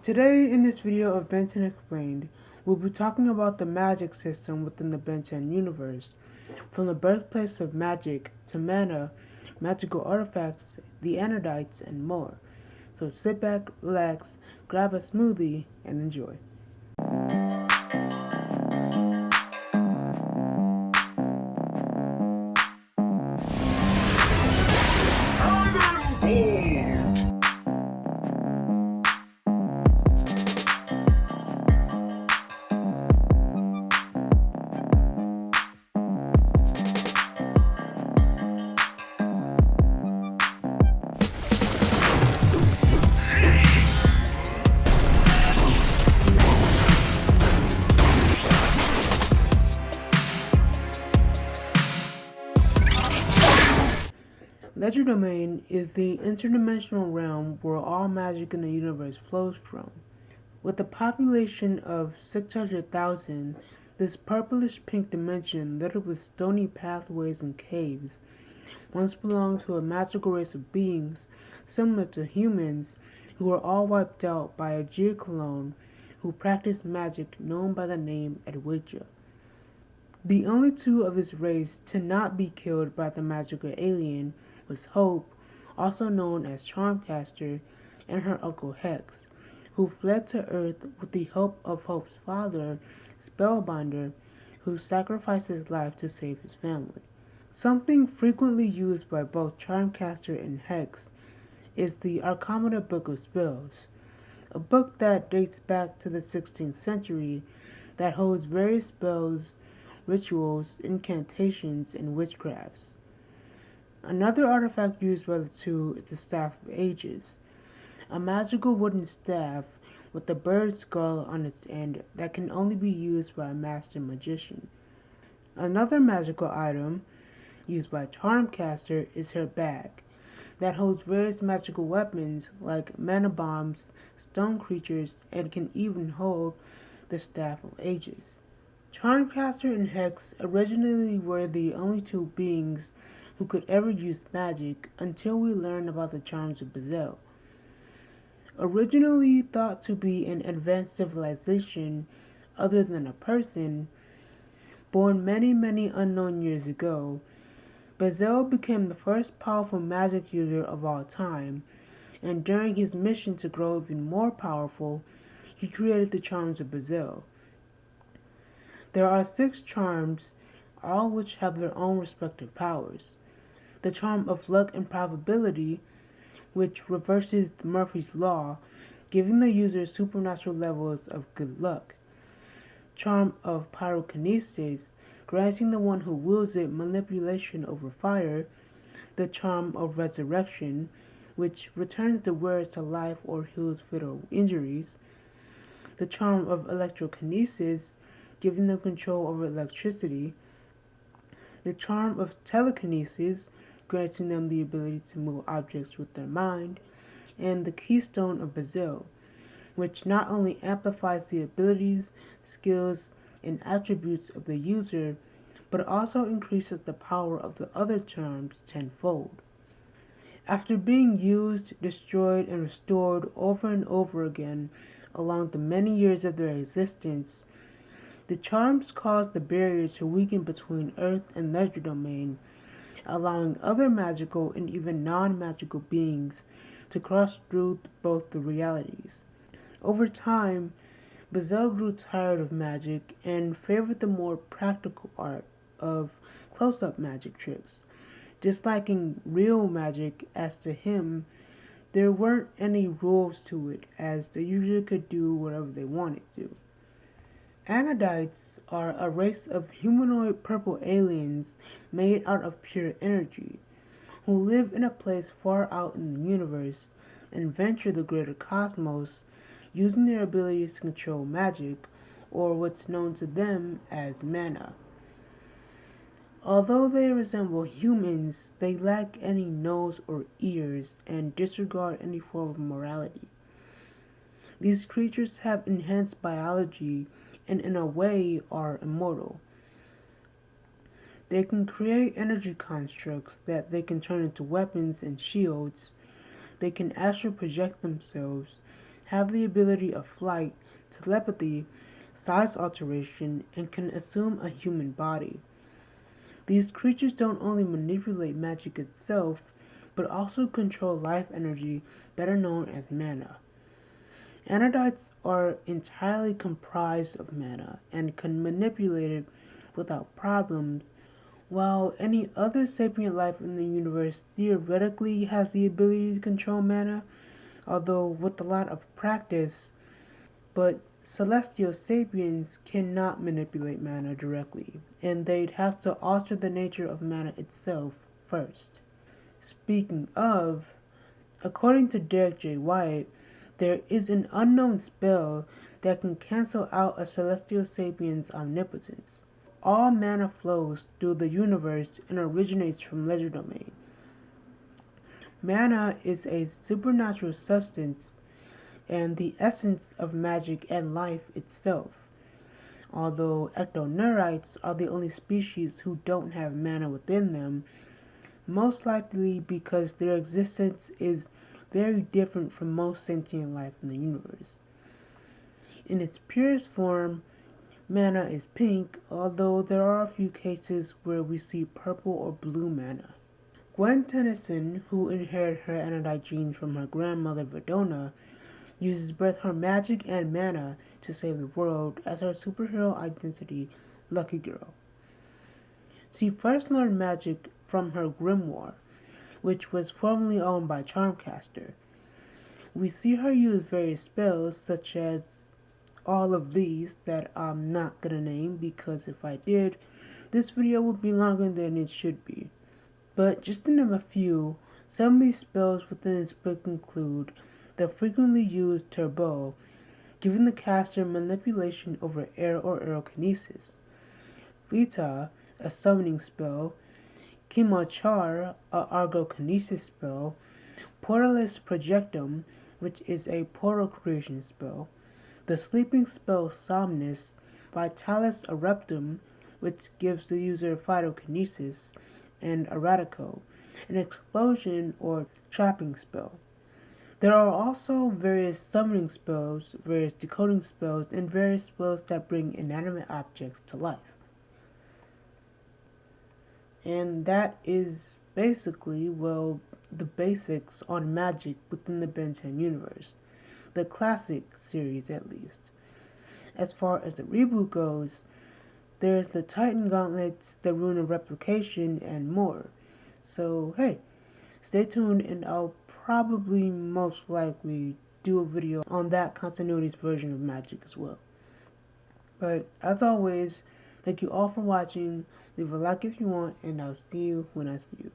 Today in this video of Ben 10 Explained, we'll be talking about the magic system within the Ben 10 universe, from the birthplace of magic to mana, magical artifacts, the Anodites, and more. So sit back, relax, grab a smoothie, and enjoy. Ledger Domain is the interdimensional realm where all magic in the universe flows from. With a population of 600,000, this purplish-pink dimension, littered with stony pathways and caves, once belonged to a magical race of beings similar to humans who were all wiped out by a Jir clone who practiced magic known by the name Edwidja. The only two of this race to not be killed by the magical alien was Hope, also known as Charmcaster, and her uncle Hex, who fled to Earth with the help of Hope's father, Spellbinder, who sacrificed his life to save his family. Something frequently used by both Charmcaster and Hex is the Arcana Book of Spells, a book that dates back to the 16th century that holds various spells, rituals, incantations, and witchcrafts. Another artifact used by the two is the Staff of Ages, a magical wooden staff with a bird skull on its end that can only be used by a master magician. Another magical item used by Charmcaster is her bag, that holds various magical weapons like mana bombs, stone creatures, and can even hold the Staff of Ages. Charmcaster and Hex originally were the only two beings who could ever use magic until we learned about the charms of Bezel. Originally thought to be an advanced civilization other than a person, born many unknown years ago, Bezel became the first powerful magic user of all time, and during his mission to grow even more powerful, he created the charms of Bezel. There are 6 charms, all which have their own respective powers. The charm of luck and probability, which reverses Murphy's law, giving the user supernatural levels of good luck. Charm of pyrokinesis, granting the one who wields it manipulation over fire. The charm of resurrection, which returns the wearer to life or heals fatal injuries. The charm of electrokinesis, giving them control over electricity. The charm of telekinesis, granting them the ability to move objects with their mind. And the keystone of Bezel, which not only amplifies the abilities, skills, and attributes of the user, but also increases the power of the other charms tenfold. After being used, destroyed, and restored over and over again along the many years of their existence, the charms cause the barrier to weaken between Earth and Ledger Domain, allowing other magical and even non-magical beings to cross through both the realities. Over time, Bezel grew tired of magic and favored the more practical art of close-up magic tricks. Disliking real magic, as to him, there weren't any rules to it, as the user could do whatever they wanted to. Anodites are a race of humanoid purple aliens made out of pure energy, who live in a place far out in the universe and venture the greater cosmos, using their abilities to control magic, or what's known to them as mana. Although they resemble humans, they lack any nose or ears and disregard any form of morality. These creatures have enhanced biology and in a way are immortal. They can create energy constructs that they can turn into weapons and shields. They can astral project themselves, have the ability of flight, telepathy, size alteration, and can assume a human body. These creatures don't only manipulate magic itself, but also control life energy, better known as mana. Anodites are entirely comprised of mana and can manipulate it without problems, while any other sapient life in the universe theoretically has the ability to control mana, although with a lot of practice, but celestial sapiens cannot manipulate mana directly, and they'd have to alter the nature of mana itself first. Speaking of, according to Derek J. White, there is an unknown spell that can cancel out a celestial sapien's omnipotence. All mana flows through the universe and originates from legerdemain. Mana is a supernatural substance and the essence of magic and life itself, although ectoneurites are the only species who don't have mana within them, most likely because their existence is very different from most sentient life in the universe. In its purest form, mana is pink, although there are a few cases where we see purple or blue mana. Gwen Tennyson, who inherited her Anodite genes from her grandmother Verdona, uses both her magic and mana to save the world as her superhero identity, Lucky Girl. She first learned magic from her grimoire, which was formerly owned by Charmcaster. We see her use various spells such as all of these that I'm not gonna name because if I did, this video would be longer than it should be. But just to name a few, some of these spells within this book include the frequently used Turbo, giving the caster manipulation over air or aerokinesis, Vita, a summoning spell, Kimachar, a argokinesis spell, Portalis Projectum, which is a portal creation spell, the sleeping spell Somnus, Vitalis Eruptum, which gives the user phytokinesis, and Erratico, an explosion or trapping spell. There are also various summoning spells, various decoding spells, and various spells that bring inanimate objects to life. And that is basically, well, the basics on magic within the Ben 10 universe. The classic series, at least. As far as the reboot goes, there's the Titan Gauntlets, the Rune of Replication, and more. So, hey, stay tuned and I'll probably most likely do a video on that continuity's version of magic as well. But, as always, thank you all for watching. Leave a like if you want, and I'll see you when I see you.